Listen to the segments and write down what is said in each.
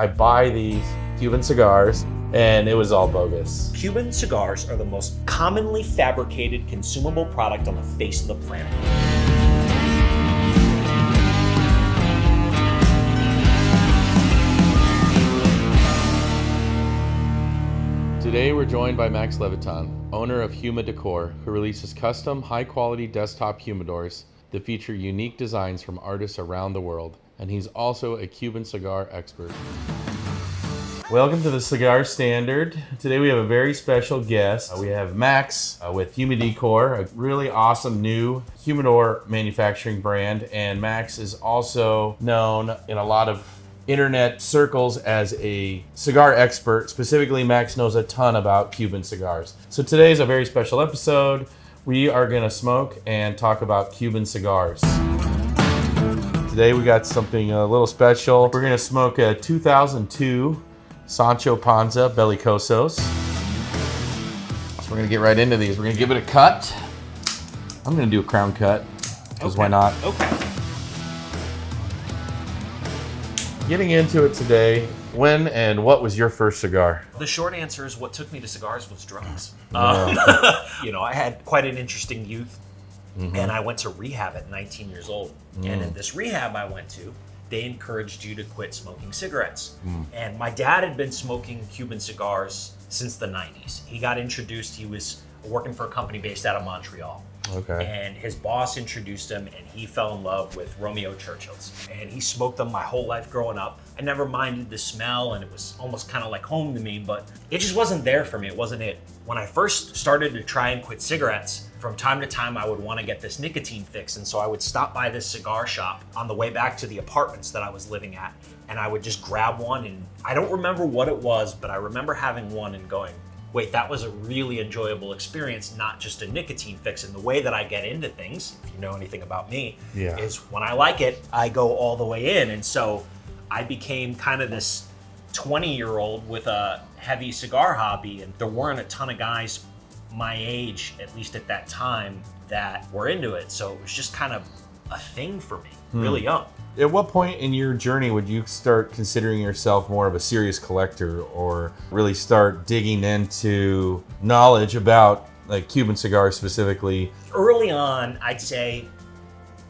I buy these Cuban cigars, and it was all bogus. Cuban cigars are the most commonly fabricated consumable product on the face of the planet. Today we're joined by Max Levitan, owner of Humidecor, who releases custom, high-quality desktop humidors that feature unique designs from artists around the world. And he's also a Cuban cigar expert. Welcome to the Cigar Standard. Today we have a very special guest. We have Max with Humidecor, a really awesome new humidor manufacturing brand. And Max is also known in a lot of internet circles as a cigar expert. Specifically, Max knows a ton about Cuban cigars. So today is a very special episode. We are gonna smoke and talk about Cuban cigars. Today we got something a little special. We're gonna smoke a 2002 Sancho Panza Belicosos. So we're gonna get right into these. We're gonna give it a cut. I'm gonna do a crown cut, because why not? Okay. Getting into it today, when and what was your first cigar? The short answer is what took me to cigars was drugs. Yeah. I had quite an interesting youth, and I went to rehab at 19 years old. And in this rehab I went to, they encouraged you to quit smoking cigarettes. And my dad had been smoking Cuban cigars since the 90s. He got introduced, he was working for a company based out of Montreal. Okay. And his boss introduced him, and he fell in love with Romeo Churchills. And he smoked them my whole life growing up. I never minded the smell, and it was almost kind of like home to me, but it just wasn't there for me. It wasn't it. When I first started to try and quit cigarettes, from time to time I would want to get this nicotine fix, and so I would stop by this cigar shop on the way back to the apartments that I was living at, and I would just grab one, and I don't remember what it was, but I remember having one and going, wait, that was a really enjoyable experience, not just a nicotine fix. And the way that I get into things, if you know anything about me, is when I like it, I go all the way in. And so I became kind of this 20-year-old with a heavy cigar hobby, and there weren't a ton of guys my age, at least at that time, that were into it. So it was just kind of a thing for me, really young. At what point in your journey would you start considering yourself more of a serious collector, or really start digging into knowledge about like Cuban cigars specifically? Early on, I'd say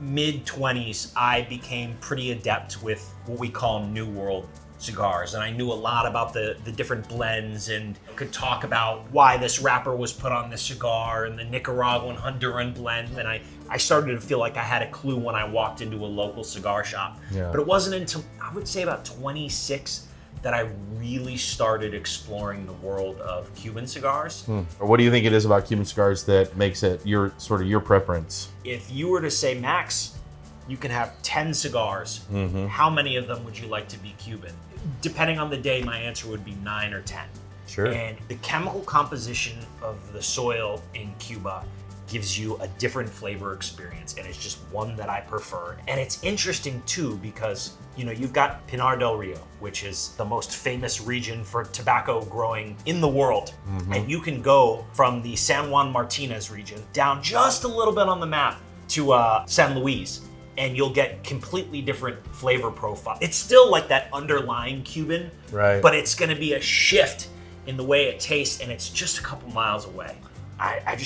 mid-20s, I became pretty adept with what we call New World cigars, and I knew a lot about the different blends and could talk about why this wrapper was put on this cigar and the Nicaraguan Honduran blend, and I started to feel like I had a clue when I walked into a local cigar shop. But it wasn't until I would say about 26 that I really started exploring the world of Cuban cigars. What do you think it is about Cuban cigars that makes it your preference? If you were to say, Max, you can have 10 cigars, how many of them would you like to be Cuban? Depending on the day, my answer would be 9 or 10. Sure. And the chemical composition of the soil in Cuba gives you a different flavor experience, and it's just one that I prefer. And it's interesting too, because you've got Pinar del Rio, which is the most famous region for tobacco growing in the world. And you can go from the San Juan Martinez region down just a little bit on the map to San Luis, and you'll get completely different flavor profile. It's still like that underlying Cuban, right? But it's gonna be a shift in the way it tastes, and it's just a couple miles away. I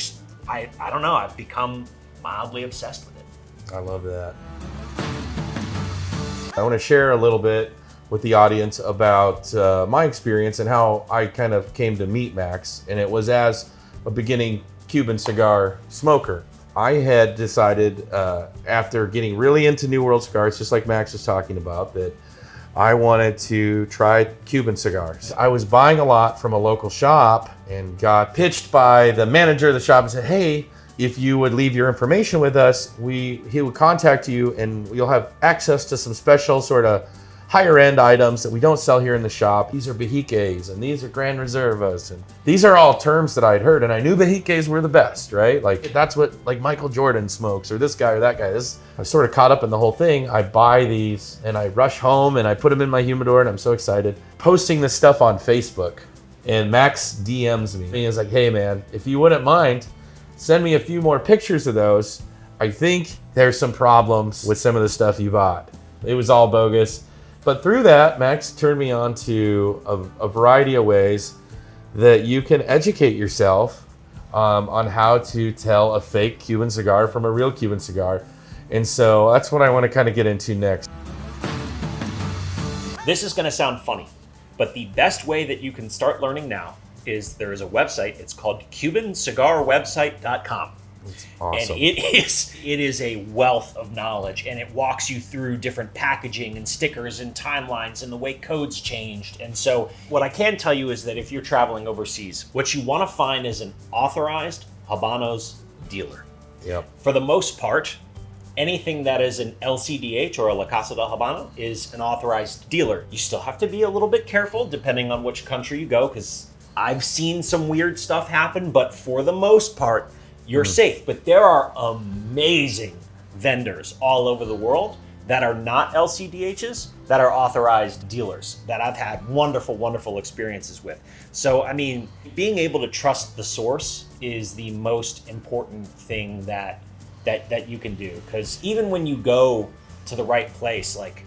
don't know, I've become mildly obsessed with it. I love that. I want to share a little bit with the audience about my experience and how I kind of came to meet Max, and it was as a beginning Cuban cigar smoker. I had decided after getting really into New World cigars, just like Max was talking about, that I wanted to try Cuban cigars. I was buying a lot from a local shop and got pitched by the manager of the shop and said, hey, if you would leave your information with us, he would contact you and you'll have access to some special sort of higher end items that we don't sell here in the shop. These are Behiques and these are Grand Reservas, and these are all terms that I'd heard, and I knew Behiques were the best, right? Like that's what like Michael Jordan smokes, or this guy or that guy. I was sort of caught up in the whole thing. I buy these and I rush home and I put them in my humidor, and I'm so excited. Posting this stuff on Facebook, and Max DMs me. He was like, hey man, if you wouldn't mind, send me a few more pictures of those. I think there's some problems with some of the stuff you bought. It was all bogus. But through that, Max turned me on to a variety of ways that you can educate yourself on how to tell a fake Cuban cigar from a real Cuban cigar. And so that's what I want to kind of get into next. This is going to sound funny, but the best way that you can start learning now is there is a website. It's called CubanCigarWebsite.com. It's awesome. And it is a wealth of knowledge, and it walks you through different packaging and stickers and timelines and the way codes changed. And so what I can tell you is that if you're traveling overseas, what you want to find is an authorized Habanos dealer. Yep. For the most part, anything that is an LCDH or a La Casa del Habano is an authorized dealer. You still have to be a little bit careful depending on which country you go, because I've seen some weird stuff happen, but for the most part, you're safe. But there are amazing vendors all over the world that are not LCDHs, that are authorized dealers that I've had wonderful, wonderful experiences with. So, I mean, being able to trust the source is the most important thing that you can do. Because even when you go to the right place, like,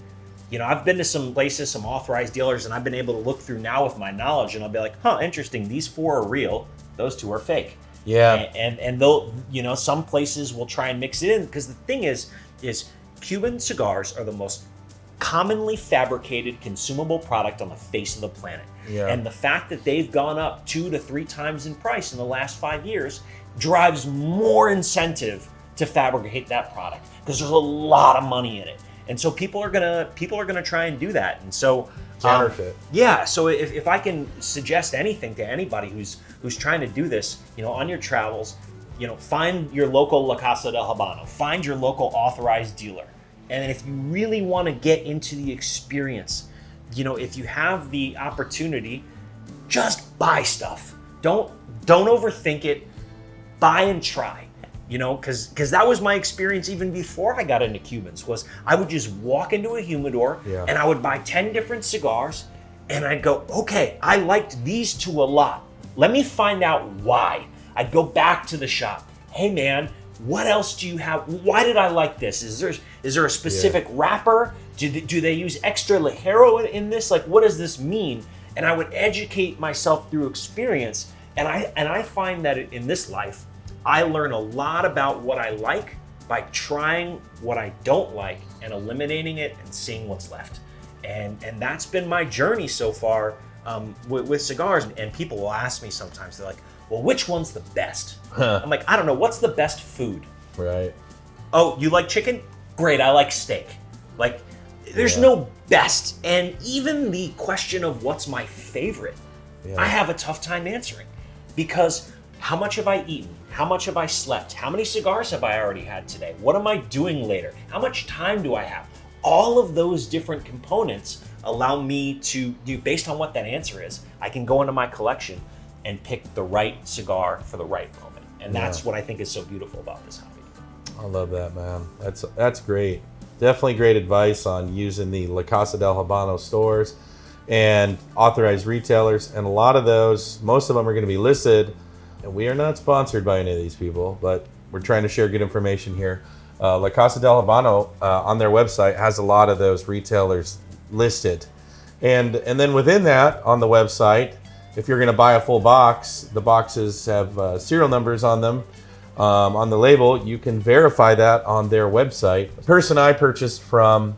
you know, I've been to some places, some authorized dealers, and I've been able to look through now with my knowledge, and I'll be like, huh, interesting, these 4 are real, those 2 are fake. Yeah. And they'll, you know, some places will try and mix it in, because the thing is Cuban cigars are the most commonly fabricated consumable product on the face of the planet. Yeah. And the fact that they've gone up 2 to 3 times in price in the last 5 years drives more incentive to fabricate that product, because there's a lot of money in it. And so people are gonna try and do that. And so counterfeit. Yeah. So if I can suggest anything to anybody who's trying to do this, you know, on your travels, you know, find your local La Casa del Habano, find your local authorized dealer. And then if you really want to get into the experience, you know, if you have the opportunity, just buy stuff. Don't overthink it. Buy and try. You know, because that was my experience even before I got into Cubans, was I would just walk into a humidor and I would buy 10 different cigars, and I'd go, okay, I liked these 2 a lot. Let me find out why. I'd go back to the shop. Hey man, what else do you have? Why did I like this? Is there a specific wrapper? Do they use extra ligero in this? Like, what does this mean? And I would educate myself through experience. And I find that in this life, I learn a lot about what I like by trying what I don't like and eliminating it and seeing what's left. And that's been my journey so far with cigars. And people will ask me sometimes, they're like, well, which one's the best? I'm like, I don't know. What's the best food? Right. Oh, you like chicken? Great, I like steak. Like, there's no best. And even the question of what's my favorite, I have a tough time answering, because how much have I eaten? How much have I slept? How many cigars have I already had today? What am I doing later? How much time do I have? All of those different components allow me to do, based on what that answer is, I can go into my collection and pick the right cigar for the right moment. And that's what I think is so beautiful about this hobby. I love that, man. That's great. Definitely great advice on using the La Casa del Habano stores and authorized retailers. And a lot of those, most of them are going to be listed. And we are not sponsored by any of these people, but we're trying to share good information here. La Casa del Habano on their website has a lot of those retailers listed. And then within that, on the website, if you're going to buy a full box, the boxes have serial numbers on them. On the label, you can verify that on their website. The person I purchased from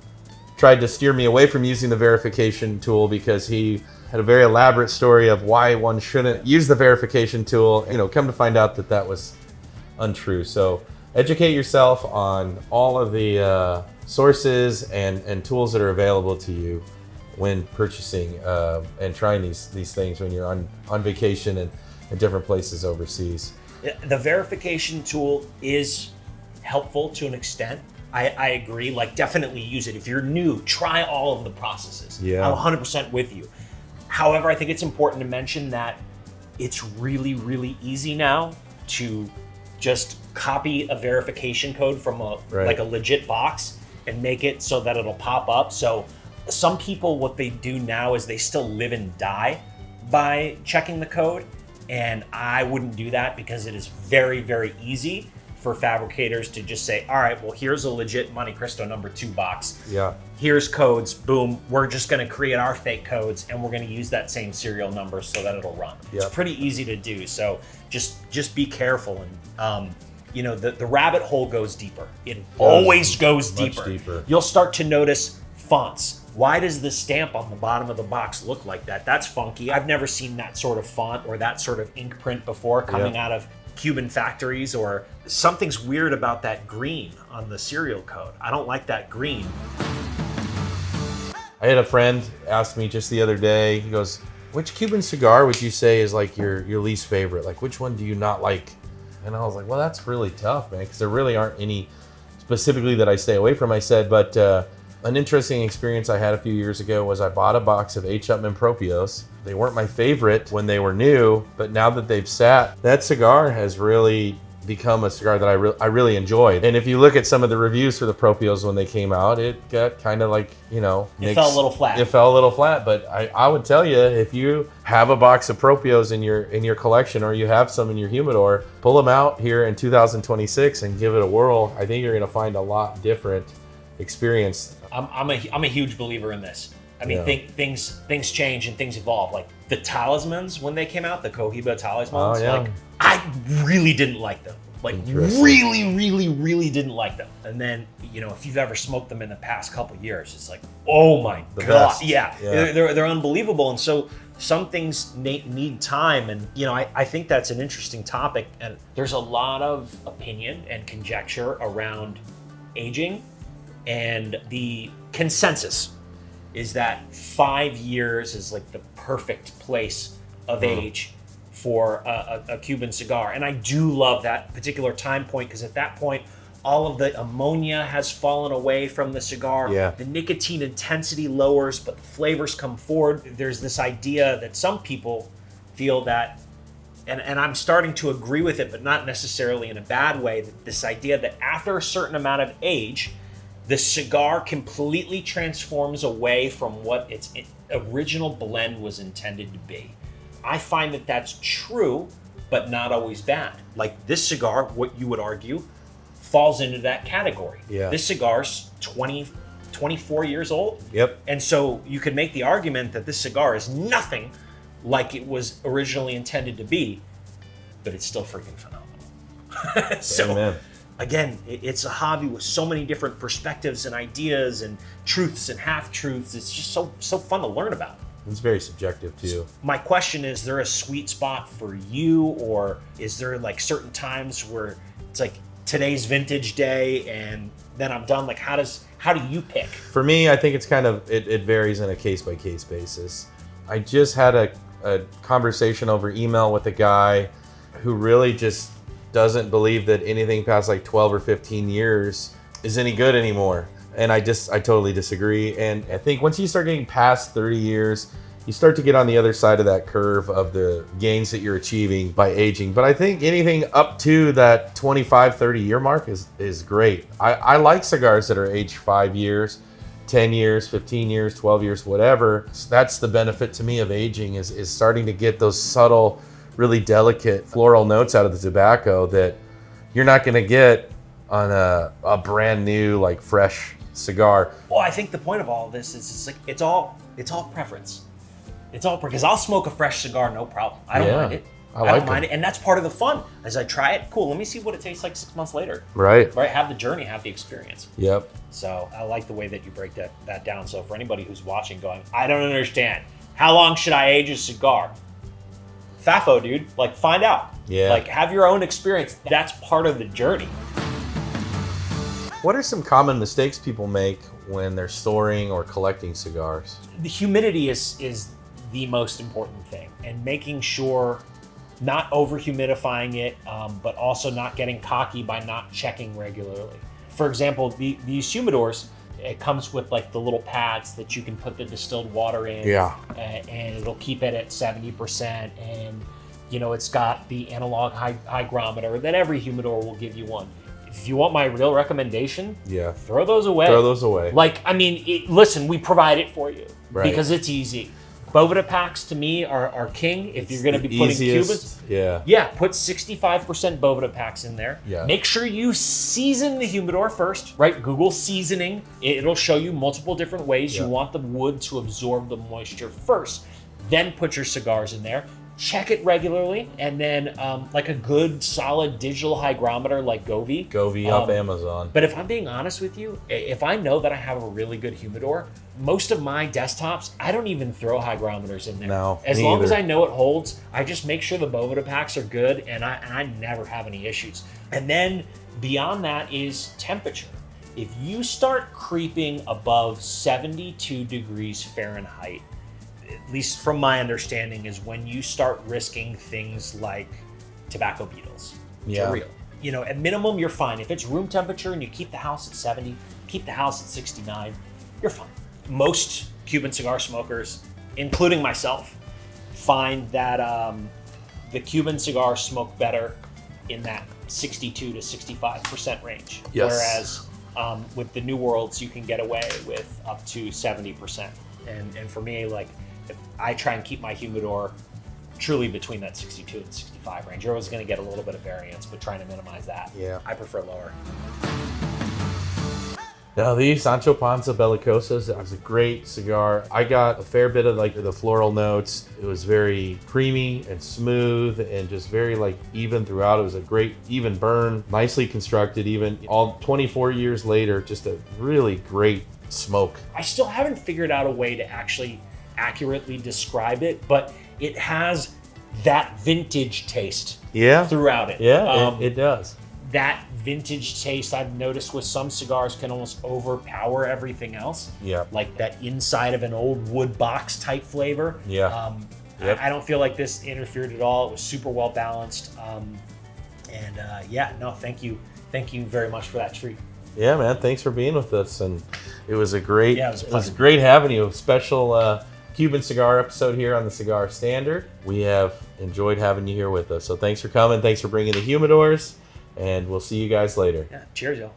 tried to steer me away from using the verification tool because he had a very elaborate story of why one shouldn't use the verification tool. You know, come to find out that was untrue. So educate yourself on all of the sources and tools that are available to you when purchasing and trying these things when you're on vacation and in different places overseas. The verification tool is helpful to an extent. I agree. Like, definitely use it. If you're new, try all of the processes. Yeah. I'm 100% with you. However, I think it's important to mention that it's really, really easy now to just copy a verification code from like a legit box and make it so that it'll pop up. So some people, what they do now is they still live and die by checking the code. And I wouldn't do that, because it is very, very easy for fabricators to just say, all right, well, here's a legit Monte Cristo number 2 box. Yeah. Here's codes, boom. We're just going to create our fake codes, and we're going to use that same serial number so that it'll run. Yep. It's pretty easy to do. So just be careful. And you know, the rabbit hole goes deeper. It always goes deeper. You'll start to notice fonts. Why does the stamp on the bottom of the box look like that? That's funky. I've never seen that sort of font or that sort of ink print before coming out of Cuban factories, or something's weird about that green on the serial code. I don't like that green. I had a friend ask me just the other day, he goes, which Cuban cigar would you say is like your least favorite? Like, which one do you not like? And I was like, well, that's really tough, man, because there really aren't any specifically that I stay away from. I said, but an interesting experience I had a few years ago was I bought a box of H. Upmann Propios. They weren't my favorite when they were new, but now that they've sat, that cigar has really become a cigar that I really enjoyed. And if you look at some of the reviews for the Propios when they came out, it got kind of like, you know, it fell a little flat. It fell a little flat, but I would tell you, if you have a box of Propios in your collection, or you have some in your humidor, pull them out here in 2026 and give it a whirl. I think you're going to find a lot different experience. I'm a huge believer in this. I mean, things change and things evolve. Like the talismans, when they came out, the Cohiba talismans, like I really didn't like them. Like really didn't like them. And then, you know, if you've ever smoked them in the past couple years, it's like, oh my God. Best. Yeah. They're unbelievable. And so some things need time. And, you know, I think that's an interesting topic. And there's a lot of opinion and conjecture around aging. And the consensus is that 5 years is like the perfect place of age for a Cuban cigar. And I do love that particular time point, because at that point, all of the ammonia has fallen away from the cigar. Yeah. The nicotine intensity lowers, but the flavors come forward. There's this idea that some people feel that, and I'm starting to agree with it, but not necessarily in a bad way, that this idea that after a certain amount of age, the cigar completely transforms away from what its original blend was intended to be. I find that that's true, but not always bad. Like this cigar, what you would argue, falls into that category. Yeah. This cigar's 24 years old. Yep. And so you could make the argument that this cigar is nothing like it was originally intended to be, but it's still freaking phenomenal. So, Amen. Again, it's a hobby with so many different perspectives and ideas and truths and half-truths. It's just so fun to learn about. It's very subjective too. My question is there a sweet spot for you, or is there like certain times where it's like today's vintage day and then I'm done? Like how do you pick? For me, I think it's kind of, it varies on a case-by-case basis. I just had a conversation over email with a guy who really just doesn't believe that anything past like 12 or 15 years is any good anymore. And I totally disagree. And I think once you start getting past 30 years, you start to get on the other side of that curve of the gains that you're achieving by aging. But I think anything up to that 25, 30 year mark is great. I like cigars that are aged 5 years, 10 years, 15 years, 12 years, whatever. That's the benefit to me of aging, is starting to get those subtle, really delicate floral notes out of the tobacco that you're not going to get on a brand new, like fresh cigar. Well, I think the point of all of this is it's all preference. It's all because I'll smoke a fresh cigar, no problem. I don't mind it. I don't mind it, and that's part of the fun. As I try it, cool. Let me see what it tastes like 6 months later. Right. Have the journey, have the experience. Yep. So I like the way that you break that down. So for anybody who's watching, going, I don't understand. How long should I age a cigar? FAFO, dude. Like, find out. Yeah. Like, have your own experience. That's part of the journey. What are some common mistakes people make when they're storing or collecting cigars? The humidity is the most important thing, and making sure not over humidifying it, but also not getting cocky by not checking regularly. For example, these humidors, it comes with like the little pads that you can put the distilled water in, and it'll keep it at 70%. And you know, it's got the analog hygrometer that every humidor will give you one. If you want my real recommendation, throw those away. Throw those away. Like, I mean, listen, we provide it for you because it's easy. Boveda packs to me are king if you're going to be putting Cubans. Yeah. Yeah, put 65% Boveda packs in there. Yeah. Make sure you season the humidor first, right? Google seasoning. It'll show you multiple different ways. Yeah. You want the wood to absorb the moisture first. Then put your cigars in there. Check it regularly, and then like a good solid digital hygrometer like Govee. Govee off Amazon. But if I'm being honest with you, if I know that I have a really good humidor, most of my desktops, I don't even throw hygrometers in there. No, as me long as either. I know it holds, I just make sure the Boveda packs are good, and I never have any issues. And then beyond that is temperature. If you start creeping above 72 degrees Fahrenheit, at least from my understanding, is when you start risking things like tobacco beetles. Yeah. They're real. You know, at minimum, you're fine. If it's room temperature and you keep the house at 70, keep the house at 69, you're fine. Most Cuban cigar smokers, including myself, find that the Cuban cigars smoke better in that 62 to 65% range. Yes. Whereas with the New Worlds, you can get away with up to 70%. And for me, like, I try and keep my humidor truly between that 62 and 65 range. You're always going to get a little bit of variance, but trying to minimize that. Yeah. I prefer lower. Now, the Sancho Panza Belicosos, that was a great cigar. I got a fair bit of like the floral notes. It was very creamy and smooth and just very like even throughout. It was a great even burn, nicely constructed, even all 24 years later, just a really great smoke. I still haven't figured out a way to actually accurately describe it, but it has that vintage taste throughout it. Yeah, it does. That vintage taste I've noticed with some cigars can almost overpower everything else. Yeah. Like that inside of an old wood box type flavor. Yeah. Yep. I don't feel like this interfered at all. It was super well balanced. Thank you. Thank you very much for that treat. Yeah, man. Thanks for being with us, and it was a great. Yeah, it was great having you. A special Cuban cigar episode here on the Cigar Standard. We have enjoyed having you here with us. So thanks for coming. Thanks for bringing the humidors, and we'll see you guys later. Yeah, cheers, y'all.